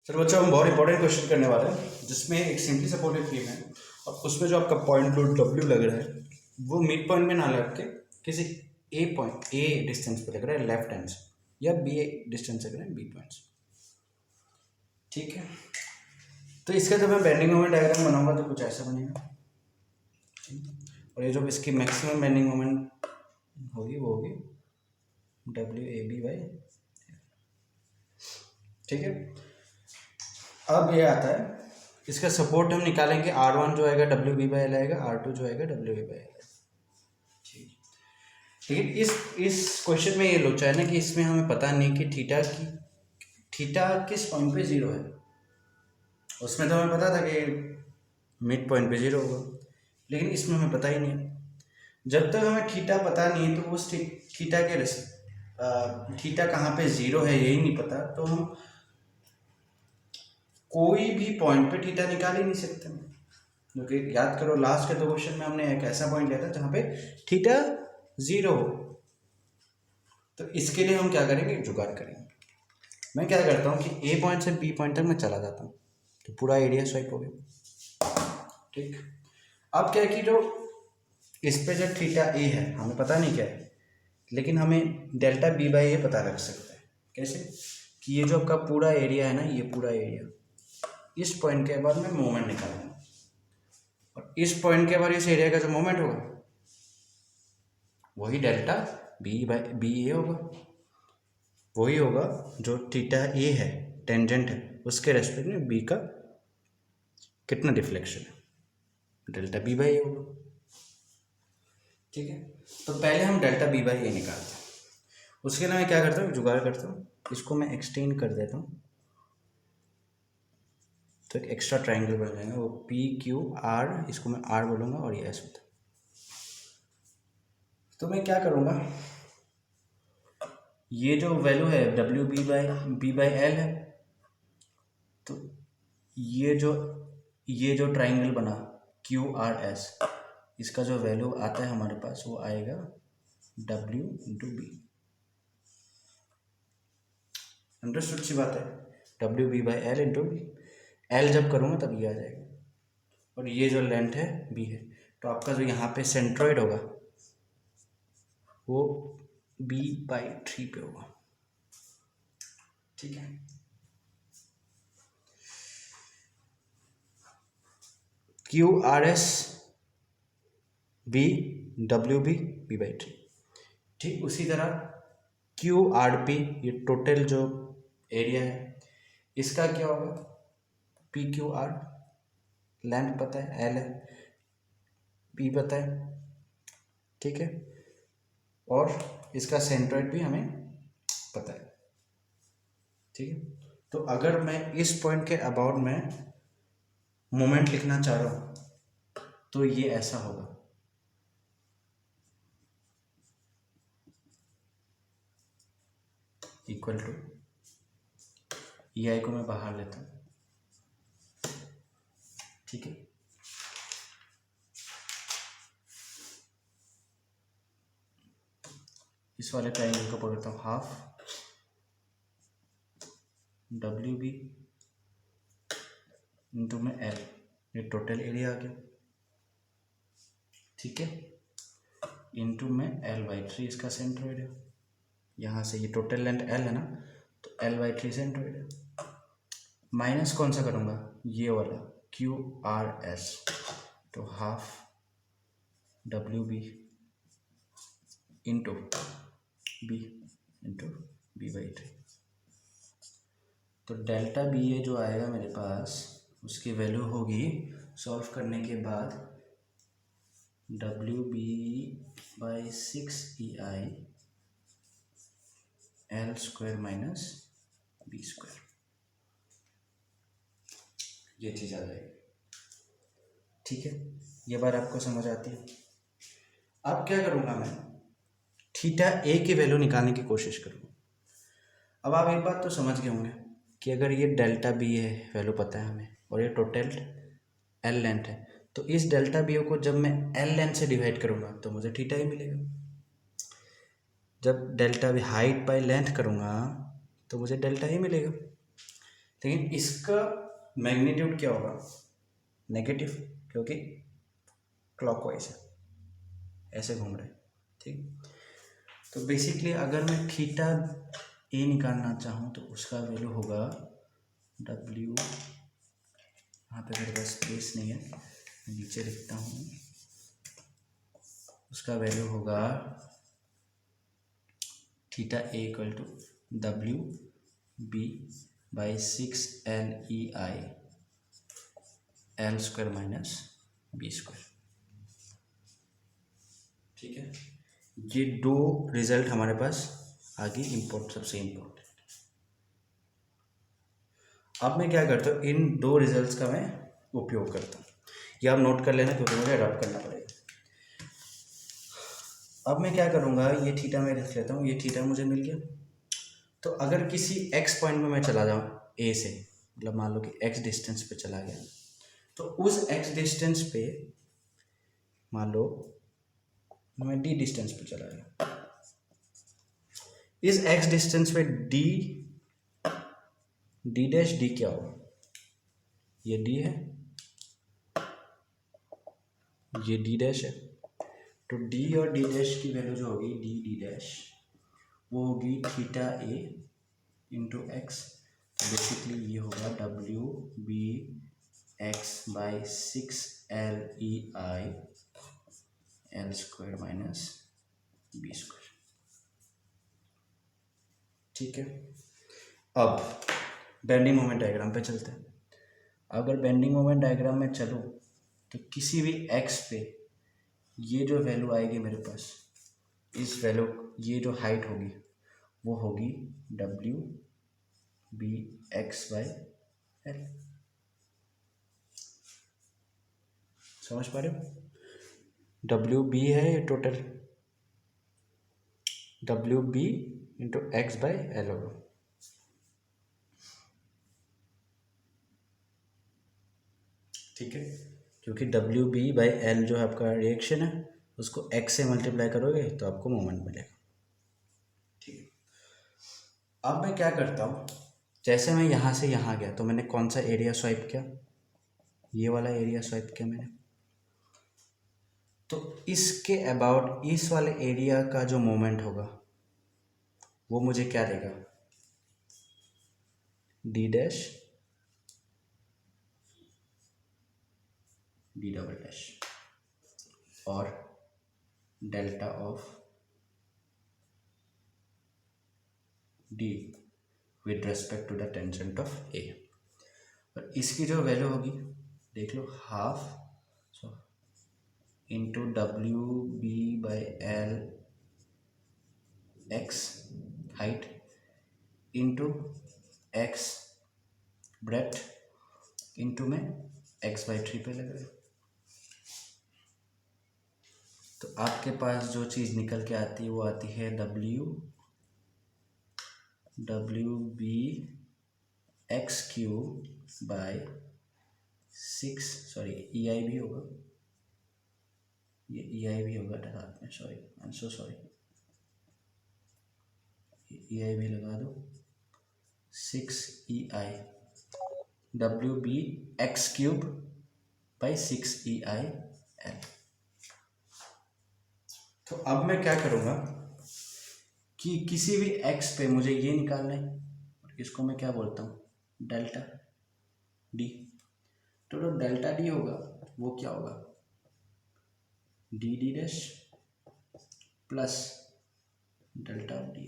चलो बच्चों, हम बहुत इंपॉर्टेंट क्वेश्चन करने वाले हैं जिसमें एक सिंपली सपोर्टेड फ्रेम है और उसमें जो आपका पॉइंट लोड डब्ल्यू लग रहा है वो मिड पॉइंट में ना लग के किसी ए डिस्टेंस पे लग रहा है लेफ्ट हैंड से, या बी डिस्टेंस लग रहा है बी पॉइंट से। ठीक है, तो इसका जब मैं बेंडिंग मोमेंट डायग्राम बनाऊंगा तो कुछ ऐसा बनेगा। और ये जो इसकी मैक्सिमम बेंडिंग मोमेंट होगी वो होगी डब्ल्यू ए बी बाई। ठीक है, अब ये आता है इसका सपोर्ट हम निकालेंगे, R1 जो आएगा डब्ल्यू बी बाई एल आएगा, R2 जो आएगा डब्ल्यू बी बाई एल आएगा। ठीक, लेकिन इस क्वेश्चन में ये लोचा है ना कि इसमें हमें पता नहीं कि थीटा किस पॉइंट पे जीरो है। उसमें तो हमें पता था कि मिड पॉइंट पे जीरो होगा, लेकिन इसमें हमें पता ही नहीं है। जब तक हमें थीटा पता नहीं तो उस थीटा के थीटा कहाँ पे जीरो है यही नहीं पता, तो हम कोई भी पॉइंट पे थीटा निकाल ही नहीं सकते। क्योंकि याद करो लास्ट के दो क्वेश्चन में हमने एक ऐसा पॉइंट लिया था जहाँ पे थीटा जीरो हो। तो इसके लिए हम क्या करेंगे, जुगाड़ करेंगे। मैं क्या करता हूँ कि ए पॉइंट से बी पॉइंट तक मैं चला जाता हूँ तो पूरा एरिया स्वाइप हो गया। ठीक, अब क्या है कि जो इस पे जब थीटा ए है हमें पता नहीं क्या है, लेकिन हमें डेल्टा बी बाई ए पता लग सकता है। कैसे कि ये जो आपका पूरा एरिया है ना, ये पूरा एरिया इस पॉइंट के बाद मैं मोमेंट निकालूंगा और इस पॉइंट के बाद इस एरिया का जो मोमेंट होगा वही डेल्टा बी बाई बी ए होगा। वही होगा जो थीटा ए है, टेंजेंट है, उसके रेस्पेक्ट में बी का कितना डिफ्लेक्शन है, डेल्टा बी बाई ए होगा। ठीक है, तो पहले हम डेल्टा बी बाई ए निकालते हैं। उसके लिए मैं क्या करता हूँ, जुगाड़ करता हूँ, इसको मैं एक्सटेंड कर देता हूँ तो एक एक्स्ट्रा ट्रायंगल बन जाएगा, वो पी क्यू आर, इसको मैं आर बोलूँगा और ये एस होता है। तो मैं क्या करूँगा, ये जो वैल्यू है डब्ल्यू बी बाई एल है, तो ये जो ट्रायंगल बना क्यू आर एस, इसका जो वैल्यू आता है हमारे पास वो आएगा डब्ल्यू इंटू बी। अंडरस्टूड सी बात है, W B by L into B. L जब करूँगा तब ये आ जाएगा और ये जो लेंथ है बी है, तो आपका जो यहाँ पे सेंट्रॉइड होगा वो बी बाई 3 पे होगा। ठीक है, Q R S B W B B by 3। ठीक, उसी तरह क्यू आर पी, ये टोटल जो एरिया है इसका क्या होगा, पी क्यू आर, लेंथ पता है एल है, पी पता है। ठीक है, और इसका सेंट्रॉइड भी हमें पता है। ठीक है, तो अगर मैं इस पॉइंट के अबाउट में मोमेंट लिखना चाह रहा हूँ तो ये ऐसा होगा, इक्वल टू ई आई को मैं बाहर लेता हूँ। ठीक है, इस वाले ट्रायंगल को पकड़ता हूँ, हाफ डब्ल्यू बी इंटू में एल, ये टोटल एरिया आ गया। ठीक है, इंटू में एल बाई 3 इसका सेंट्रॉइड है, यहाँ से ये टोटल लेंथ एल है ना, तो एल बाई 3 सेंट्रॉइड है। माइनस कौन सा करूँगा, ये वाला क्यू आर एस, तो half W B into B into B by 3। तो डेल्टा बी ए जो आएगा मेरे पास उसकी वैल्यू होगी सॉल्व करने के बाद W B by 6 E I L square minus B square, ये चीज़ आ जाएगी। ठीक है, ये बात आपको समझ आती है। अब क्या करूँगा, मैं थीटा ए की वैल्यू निकालने की कोशिश करूँगा। अब आप एक बात तो समझ गए होंगे कि अगर ये डेल्टा बी है, वैल्यू पता है हमें, और ये टोटल एल लेंथ है, तो इस डेल्टा बी को जब मैं एल लेंथ से डिवाइड करूँगा तो मुझे थीटा ही मिलेगा। जब delta B height by length करूँगा तो मुझे डेल्टा ही मिलेगा। लेकिन इसका मैग्नीट्यूड क्या होगा, नेगेटिव, क्योंकि क्लॉकवाइज है, ऐसे घूम रहे हैं, ठीक। तो बेसिकली अगर मैं थीटा ए निकालना चाहूँ तो उसका वैल्यू होगा डब्ल्यू, यहाँ पे मेरे पास स्पेस नहीं है, मैं नीचे लिखता हूँ, उसका वैल्यू होगा theta A equal to W B by 6 LEI L² minus B²। ठीक है, ये दो रिजल्ट हमारे पास आगे इम्पोर्ट, सबसे इम्पोर्टेंट। अब मैं क्या करता हूँ, इन दो रिजल्ट्स का मैं उपयोग करता हूँ, ये आप नोट कर लेना क्योंकि मुझे रब करना पड़ेगा। अब मैं क्या करूँगा, ये थीटा मैं लिख लेता हूँ, ये थीटा मुझे मिल गया। तो अगर किसी x पॉइंट में मैं चला जाऊँ a से, मतलब मान लो कि x डिस्टेंस पे चला गया, तो उस x डिस्टेंस पे मान लो मैं d डिस्टेंस पे चला गया, इस x डिस्टेंस पे d डैश d क्या होगा, ये d है, ये d डैश है, तो d और d डैश की वैल्यू जो होगी d डैश, वो होगी थीटा ए इंटू एक्स। तो बेसिकली ये होगा W B X by 6 LEI L² minus B²। ठीक है, अब बेंडिंग मोमेंट डायग्राम पे चलते हैं। अगर बेंडिंग मोमेंट डायग्राम में चलूँ तो किसी भी x पे ये जो वैल्यू आएगी मेरे पास, इस वैल्यू, ये जो हाइट होगी वो होगी W B X by L. समझ पा रहे हो, डब्ल्यू बी है ये total, W B into X by L होगा। ठीक है, क्योंकि डब्ल्यू बी बाई एल जो है आपका रिएक्शन है, उसको एक्स से मल्टीप्लाई करोगे तो आपको मोमेंट मिलेगा। ठीक है, अब मैं क्या करता हूँ, जैसे मैं यहाँ से यहाँ गया तो मैंने कौन सा एरिया स्वाइप किया, ये वाला एरिया स्वाइप किया मैंने। तो इसके अबाउट इस वाले एरिया का जो मोमेंट होगा वो मुझे क्या देगा, D dash D double dash और delta of D with respect to the tangent of A. और इसकी जो वैल्यू होगी देख लो, half into W B by L X height into X breadth into में x/3 पे लग रहा है। तो आपके पास जो चीज़ निकल के आती है वो आती है W B x³ by 6, sorry EI भी होगा, ये EI भी होगा साथ में, sorry I am so sorry, EI भी लगा दो, 6EI WB(x³ by 6EI L। तो अब मैं क्या करूँगा कि किसी भी x पे मुझे ये निकालना है, इसको मैं क्या बोलता हूँ, डेल्टा डी। तो जो डेल्टा डी होगा वो क्या होगा, D dash plus delta of D.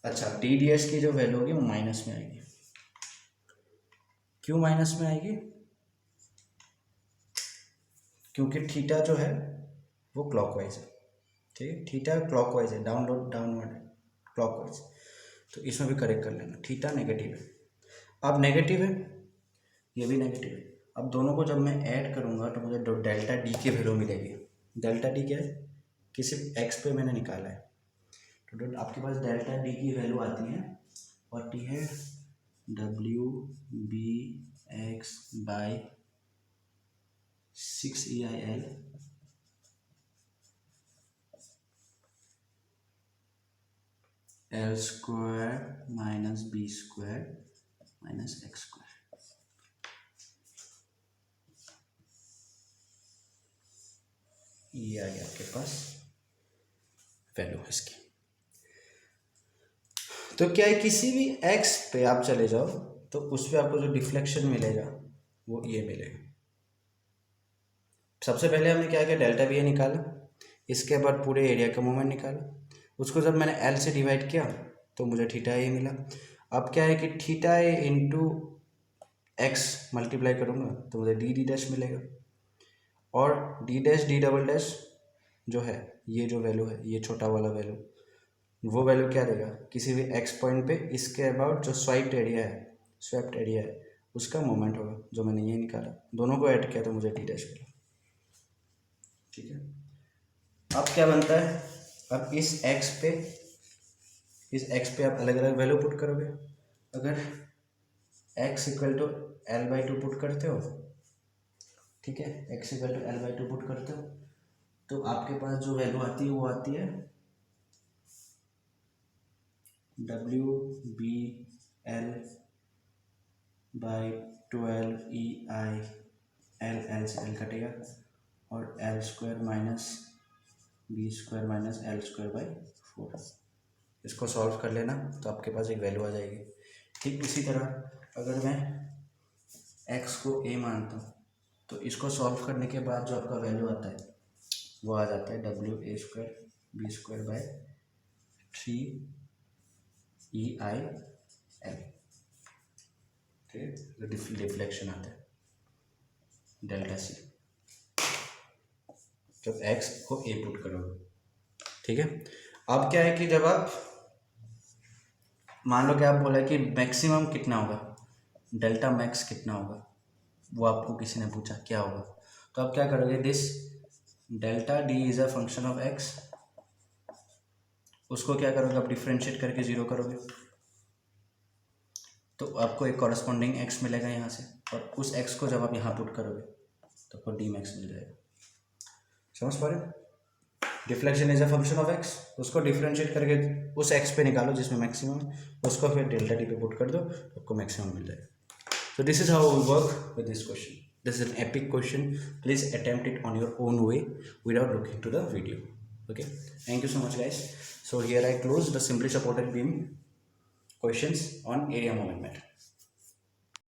अच्छा, डी डैश की जो वैल्यू होगी वो माइनस में आएगी। क्यों माइनस में आएगी, क्योंकि थीटा जो है वो क्लॉकवाइज है। ठीक है, थीटा क्लॉकवाइज है, डाउनवर्ड क्लॉकवाइज। तो इसमें भी करेक्ट कर लेना, थीटा नेगेटिव है, अब नेगेटिव है, ये भी नेगेटिव है। अब दोनों को जब मैं ऐड करूँगा तो मुझे डेल्टा डी की वैल्यू मिलेगी। डेल्टा डी क्या है, किसी एक्स पे मैंने निकाला है, तो आपके पास डेल्टा डी की वैल्यू आती है और टी है W B X by 6EI L L square minus B square minus X square. ये आ गया आपके पास वैल्यू इसकी। तो क्या है, किसी भी एक्स पे आप चले जाओ तो उस पर आपको जो डिफ्लेक्शन मिलेगा वो ये मिलेगा। सबसे पहले हमने क्या किया, डेल्टा वी निकाला, इसके बाद पूरे एरिया का मोमेंट निकाला, उसको जब मैंने एल से डिवाइड किया तो मुझे थीटा ए मिला। अब क्या है कि theta A into x multiply करूँगा तो मुझे डी डी डैश मिलेगा, और D dash D double dash जो है, ये जो वैल्यू है, ये छोटा वाला वैल्यू, वो वैल्यू क्या देगा, किसी भी एक्स पॉइंट पे इसके अबाउट जो स्वेप्ट एरिया है उसका मोमेंट होगा, जो मैंने ये निकाला, दोनों को ऐड किया तो मुझे डी डैश मिला। ठीक है, अब क्या बनता है, अब इस एक्स पे आप अलग अलग वैल्यू पुट करोगे। अगर x equal to L by two put करते हो, ठीक है, x equal to L by two put करते हो तो आपके पास जो वैल्यू आती है वो आती है W B L by 12 E I L से एल कटेगा, और L square minus B square minus L square by 4। इसको सॉल्व कर लेना तो आपके पास एक वैल्यू आ जाएगी। ठीक इसी तरह अगर मैं x को a मानता हूँ तो इसको सॉल्व करने के बाद जो आपका वैल्यू आता है वो आ जाता है W A square B square by 3 E I L. ठीक, डिफ्लेक्शन आता है डेल्टा सी जब x को a पुट करोगे। ठीक है, अब क्या है कि जब आप मान लो कि आप बोला कि मैक्सिमम कितना होगा, डेल्टा मैक्स कितना होगा, वो आपको किसी ने पूछा क्या होगा, तो आप क्या करोगे, this delta D is a function of x, उसको क्या करोगे आप डिफ्रेंशिएट करके जीरो करोगे तो आपको एक कॉरेस्पॉन्डिंग एक्स मिलेगा यहाँ से, और उस एक्स को जब आप यहाँ पुट करोगे तो आपको डी मैक्स मिल जाएगा। समझ पा रहे हो, deflection is a function of x, उसको डिफ्रेंशिएट करके उस एक्स पे निकालो जिसमें मैक्सिमम है, उसको फिर डेल्टा डी पे पुट कर दो तो आपको मैक्सिमम मिल जाएगा। So this is how we work with this question. This is an epic question. Please attempt it on your own way without looking to the video. Okay. Thank you so much, guys. So here I close the simply supported beam questions on area moment method.